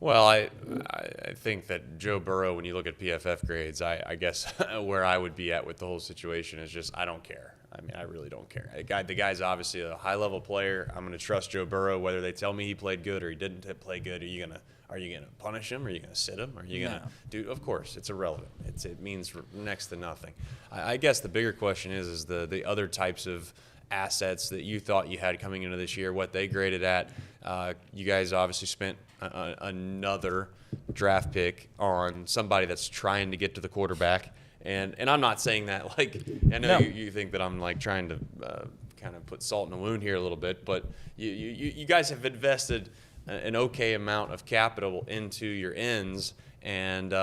Well, I think that Joe Burrow, when you look at PFF grades, I guess where I would be at with the whole situation is just I don't care. I mean, I really don't care. The guy's obviously a high-level player. I'm going to trust Joe Burrow whether they tell me he played good or he didn't play good. Are you gonna punish him? Are you gonna sit him? Are you gonna do? Of course, it's irrelevant. It means next to nothing. I guess the bigger question is the other types of assets that you thought you had coming into this year, what they graded at. You guys obviously spent another draft pick on somebody that's trying to get to the quarterback. And I'm not saying that like I know you think that I'm like trying to kind of put salt in the wound here a little bit, but you guys have invested an okay amount of capital into your ends, and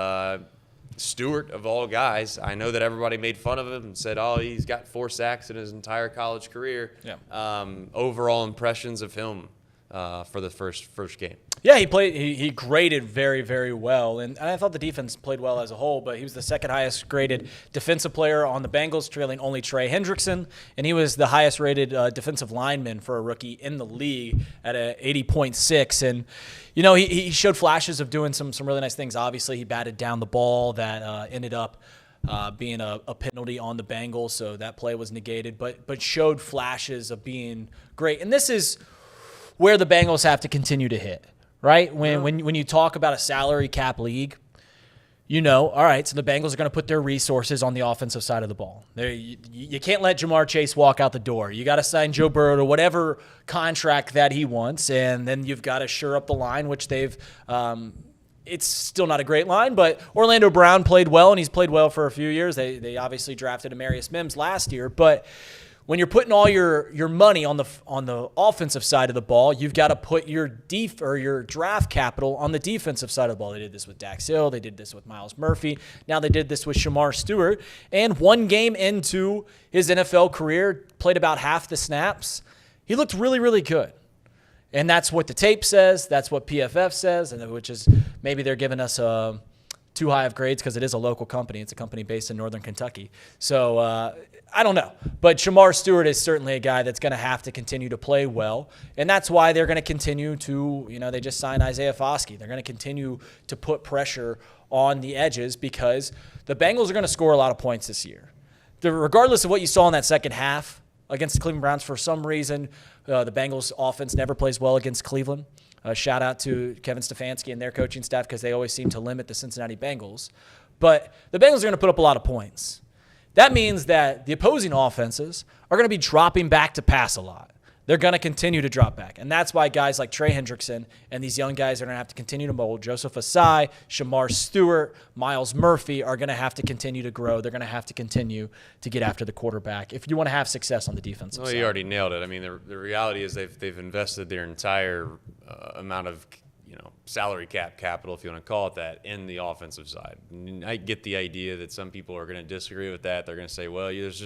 Stewart of all guys, I know that everybody made fun of him and said, "Oh, he's got 4 sacks in his entire college career." Yeah. Overall impressions of him for the first game. Yeah, he played. He graded very, very well, and I thought the defense played well as a whole. But he was the second highest graded defensive player on the Bengals, trailing only Trey Hendrickson, and he was the highest rated defensive lineman for a rookie in the league at a 80.6. And you know, he showed flashes of doing some really nice things. Obviously, he batted down the ball that ended up being a penalty on the Bengals, so that play was negated. But showed flashes of being great, and this is where the Bengals have to continue to hit. Right? When you talk about a salary cap league, you know, all right, so the Bengals are going to put their resources on the offensive side of the ball. You can't let Jamar Chase walk out the door. You got to sign Joe Burrow to whatever contract that he wants, and then you've got to shore up the line, which they've it's still not a great line, but Orlando Brown played well, and he's played well for a few years. They obviously drafted Amarius Mims last year, but when you're putting all your money on the offensive side of the ball, you've got to put your draft capital on the defensive side of the ball. They did this with Dax Hill. They did this with Myles Murphy. Now they did this with Shemar Stewart. And one game into his NFL career, played about half the snaps. He looked really, really good. And that's what the tape says. That's what PFF says, and which is maybe they're giving us too high of grades because it is a local company. It's a company based in Northern Kentucky. So I don't know. But Shemar Stewart is certainly a guy that's going to have to continue to play well. And that's why they're going to continue to, they just signed Isaiah Foskey. They're going to continue to put pressure on the edges because the Bengals are going to score a lot of points this year. Regardless of what you saw in that second half against the Cleveland Browns, for some reason, the Bengals offense never plays well against Cleveland. Shout out to Kevin Stefanski and their coaching staff because they always seem to limit the Cincinnati Bengals. But the Bengals are going to put up a lot of points. That means that the opposing offenses are going to be dropping back to pass a lot. They're going to continue to drop back. And that's why guys like Trey Hendrickson and these young guys are going to have to continue to mold. Joseph Asai, Shemar Stewart, Myles Murphy are going to have to continue to grow. They're going to have to continue to get after the quarterback if you want to have success on the defensive side. You already nailed it. I mean, the reality is they've invested their entire amount of salary cap capital, if you want to call it that, in the offensive side. And I get the idea that some people are going to disagree with that. They're going to say, well, there's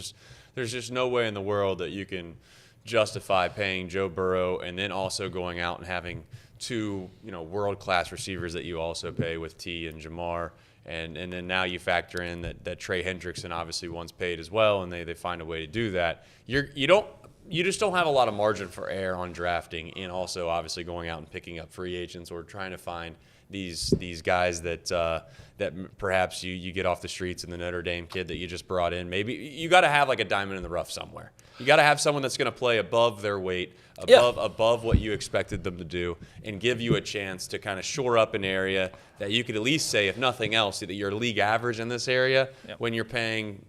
just no way in the world that you can justify paying Joe Burrow and then also going out and having 2 world-class receivers that you also pay with T and Jamar. And then now you factor in that Trey Hendrickson obviously once paid as well, and they find a way to do that. You just don't have a lot of margin for error on drafting, and also obviously going out and picking up free agents or trying to find these guys that perhaps you get off the streets and the Notre Dame kid that you just brought in. Maybe you got to have like a diamond in the rough somewhere. You got to have someone that's going to play above their weight, above what you expected them to do, and give you a chance to kind of shore up an area that you could at least say, if nothing else, that you're league average in this area when you're paying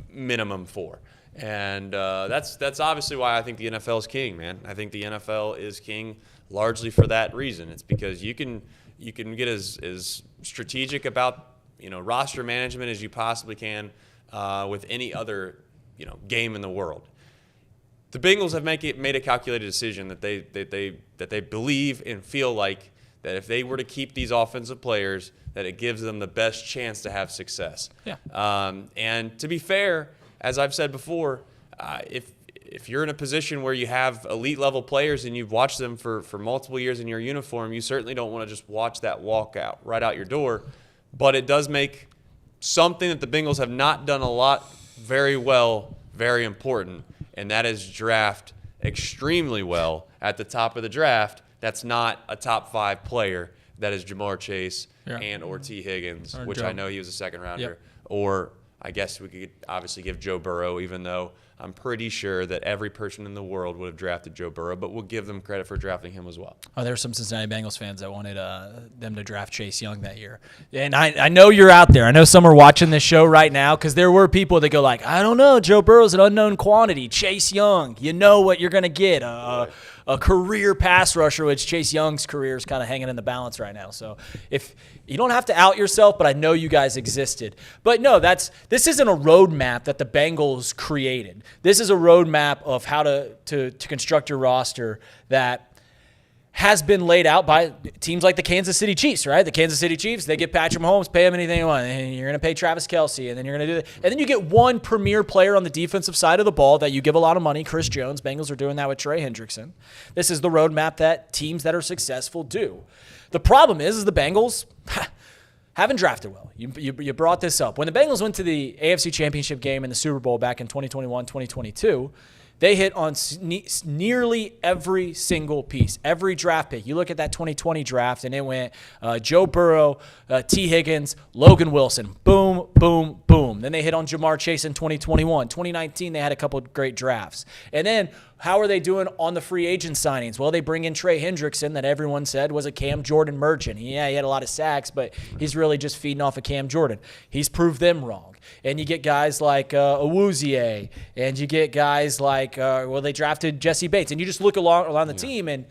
minimum for. And that's obviously why I think the NFL is king, man. I think the NFL is king largely for that reason. It's because you can get as strategic about roster management as you possibly can with any other game in the world. The Bengals have made a calculated decision that they believe and feel like that if they were to keep these offensive players, that it gives them the best chance to have success. Yeah. And to be fair, as I've said before, if you're in a position where you have elite level players and you've watched them for multiple years in your uniform, you certainly don't want to just watch that walk out right out your door. But it does make something that the Bengals have not done a lot very well very important, and that is draft extremely well at the top of the draft. That's not a top 5 player that is Jamar Chase Yeah. and or T. Higgins, Or which Joe. I know he was a second rounder, Yep. or I guess we could obviously give Joe Burrow, even though I'm pretty sure that every person in the world would have drafted Joe Burrow, but we'll give them credit for drafting him as well. Oh, there were some Cincinnati Bengals fans that wanted them to draft Chase Young that year. And I know you're out there. I know some are watching this show right now because there were people that go like, I don't know, Joe Burrow's an unknown quantity. Chase Young, you know what you're going to get. A career pass rusher, which Chase Young's career is kind of hanging in the balance right now. So if you don't have to out yourself, but I know you guys existed. But no, this isn't a roadmap that the Bengals created. This is a roadmap of how to construct your roster that has been laid out by teams like the Kansas City Chiefs, right? The Kansas City Chiefs, they get Patrick Mahomes, pay him anything you want, and you're going to pay Travis Kelce, and then you're going to do that. And then you get one premier player on the defensive side of the ball that you give a lot of money, Chris Jones. Bengals are doing that with Trey Hendrickson. This is the roadmap that teams that are successful do. The problem is the Bengals haven't drafted well. You brought this up. When the Bengals went to the AFC Championship game in the Super Bowl back in 2021, 2022, they hit on nearly every single piece, every draft pick. You look at that 2020 draft, and it went Joe Burrow, T. Higgins, Logan Wilson. Boom, boom, boom. Then they hit on Jamar Chase in 2021. 2019, they had a couple of great drafts. And then how are they doing on the free agent signings? Well, they bring in Trey Hendrickson that everyone said was a Cam Jordan merchant. Yeah, he had a lot of sacks, but he's really just feeding off of Cam Jordan. He's proved them wrong. And you get guys like Awuzie, and you get guys like, they drafted Jesse Bates. And you just look along the team, and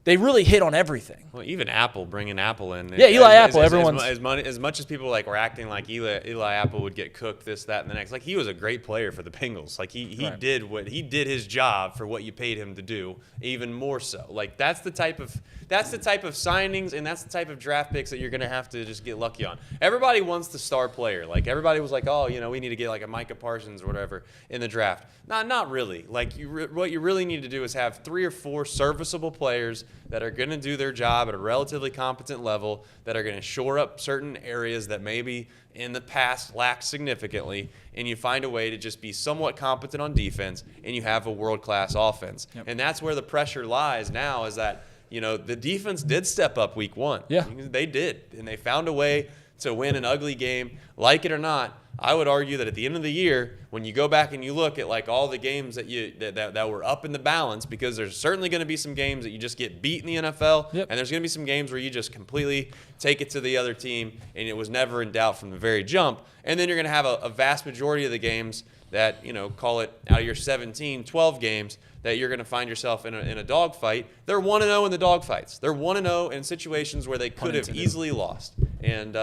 they really hit on everything. Well, even Apple, bringing Apple in. Yeah, Eli Apple, everyone's. As much as people were acting like Eli Apple would get cooked, this, that, and the next, like he was a great player for the Bengals. Like he Right. did his job for what you paid him to do, even more so. Like that's the type of signings and that's the type of draft picks that you're gonna have to just get lucky on. Everybody wants the star player. Like everybody was like, oh, we need to get like a Micah Parsons or whatever in the draft. Not really. Like what you really need to do is have 3 or 4 serviceable players that are going to do their job at a relatively competent level, that are going to shore up certain areas that maybe in the past lacked significantly, and you find a way to just be somewhat competent on defense, and you have a world-class offense. Yep. And that's where the pressure lies now, is that the defense did step up week 1. Yeah. They did, and they found a way to win an ugly game. Like it or not, I would argue that at the end of the year, when you go back and you look at like all the games that were up in the balance, because there's certainly going to be some games that you just get beat in the NFL, Yep. and there's going to be some games where you just completely take it to the other team, and it was never in doubt from the very jump. And then you're going to have a vast majority of the games that, call it out of your 17, 12 games, that you're going to find yourself in a dogfight. They're 1-0 in the dogfights. They're 1-0 in situations where they could have easily lost. And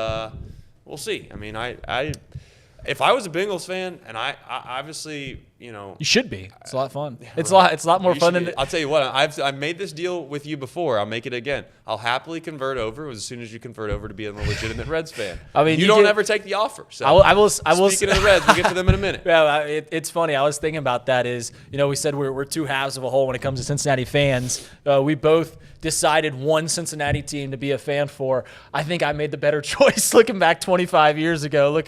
we'll see. I mean, if I was a Bengals fan, and I obviously, You should be. It's a lot of fun. It's a lot more fun than. I'll tell you what. I've made this deal with you before. I'll make it again. I'll happily convert over as soon as you convert over to being a legitimate Reds fan. I mean, you don't ever take the offer. So I will. Speaking of the Reds, we'll get to them in a minute. Yeah, it's funny. I was thinking about that. We said we're two halves of a whole when it comes to Cincinnati fans. We both decided one Cincinnati team to be a fan for. I think I made the better choice looking back 25 years ago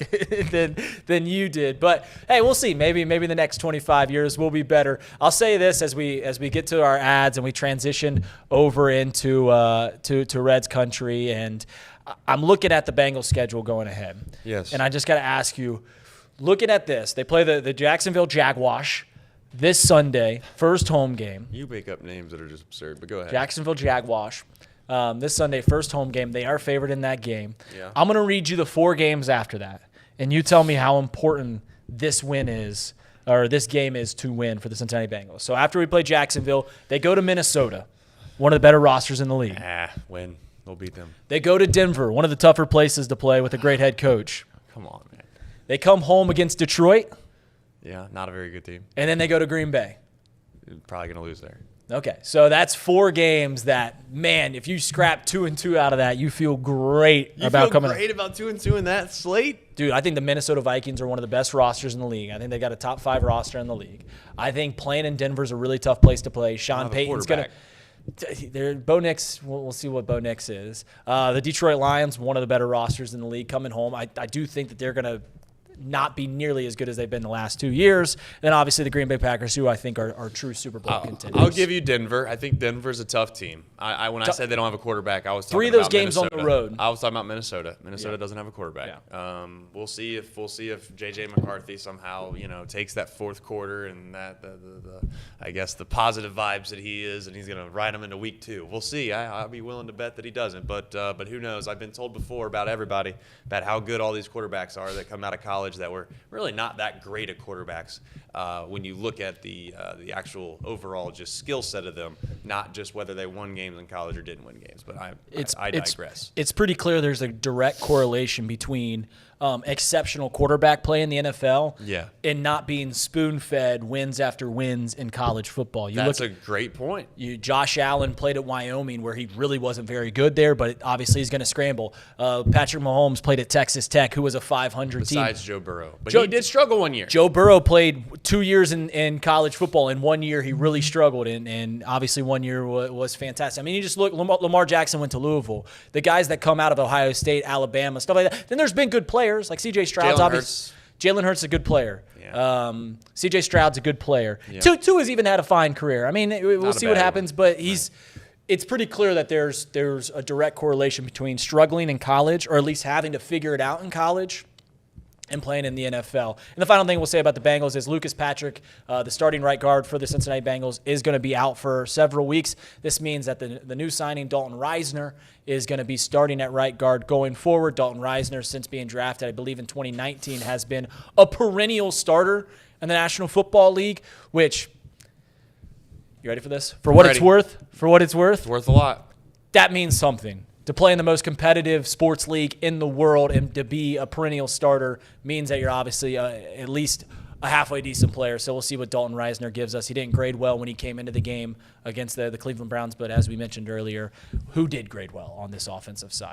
than you did. But hey, we'll see. Maybe the next 25 years will be better. I'll say this as we get to our ads and we transition over into to Reds country, and I'm looking at the Bengals schedule going ahead. Yes. And I just got to ask you, looking at this, they play the Jacksonville Jaguars this Sunday, first home game. You make up names that are just absurd, but go ahead. Jacksonville Jaguars. This Sunday, first home game. They are favored in that game. Yeah. I'm going to read you the 4 games after that, and you tell me how important this win is, or this game is to win for the Cincinnati Bengals. So after we play Jacksonville, they go to Minnesota, one of the better rosters in the league. Win. They'll beat them. They go to Denver, one of the tougher places to play with a great head coach. Come on, man. They come home against Detroit. Yeah, not a very good team. And then they go to Green Bay. Probably going to lose there. Okay, so that's 4 games that, man, if you scrap 2-2 out of that, you feel great about coming. You feel great about 2-2 in that slate? Dude, I think the Minnesota Vikings are one of the best rosters in the league. I think they got a top 5 roster in the league. I think playing in Denver is a really tough place to play. Sean Payton's going to – Bo Nix, we'll see what Bo Nix is. The Detroit Lions, one of the better rosters in the league, coming home. I do think that they're going to not be nearly as good as they've been the last 2 years. Then obviously the Green Bay Packers, who I think are true Super Bowl contenders. I'll give you Denver. I think Denver's a tough team. When I said they don't have a quarterback, I was talking 3 of those about games Minnesota. on the road. I was talking about Minnesota. Minnesota doesn't have a quarterback. Yeah. We'll see if J.J. McCarthy somehow takes that fourth quarter and that I guess the positive vibes that he is, and he's going to ride them into week 2. We'll see. I'll be willing to bet that he doesn't, but who knows? I've been told before about everybody about how good all these quarterbacks are that come out of college that were really not that great at quarterbacks when you look at the actual overall just skill set of them, not just whether they won games in college or didn't win games. But I digress. It's pretty clear there's a direct correlation between exceptional quarterback play in the NFL and not being spoon-fed wins after wins in college football. That's a great point. Josh Allen played at Wyoming where he really wasn't very good there, but obviously he's going to scramble. Patrick Mahomes played at Texas Tech, who was a 500 team. Besides Joe Burrow. But he did struggle one year. Joe Burrow played 2 years in college football, and 1 year he really struggled, and obviously 1 year was fantastic. I mean, you just look, Lamar Jackson went to Louisville. The guys that come out of Ohio State, Alabama, stuff like that. Then there's been good players like C.J. Stroud's obviously. Jalen Hurts is a good player. Yeah. C.J. Stroud's a good player. Yeah. Tua has even had a fine career. I mean, we'll see what happens, but Right. It's pretty clear that there's a direct correlation between struggling in college, or at least having to figure it out in college, and playing in the NFL. And the final thing we'll say about the Bengals is Lucas Patrick, the starting right guard for the Cincinnati Bengals, is going to be out for several weeks. This means that the new signing, Dalton Risner, is going to be starting at right guard going forward. Dalton Risner, since being drafted, I believe in 2019, has been a perennial starter in the National Football League, which, you ready for this? For what it's worth, It's worth a lot. that means something. To play in the most competitive sports league in the world and to be a perennial starter means that you're obviously at least a halfway decent player. So we'll see what Dalton Risner gives us. He didn't grade well when he came into the game against the Cleveland Browns, but as we mentioned earlier, who did grade well on this offensive side?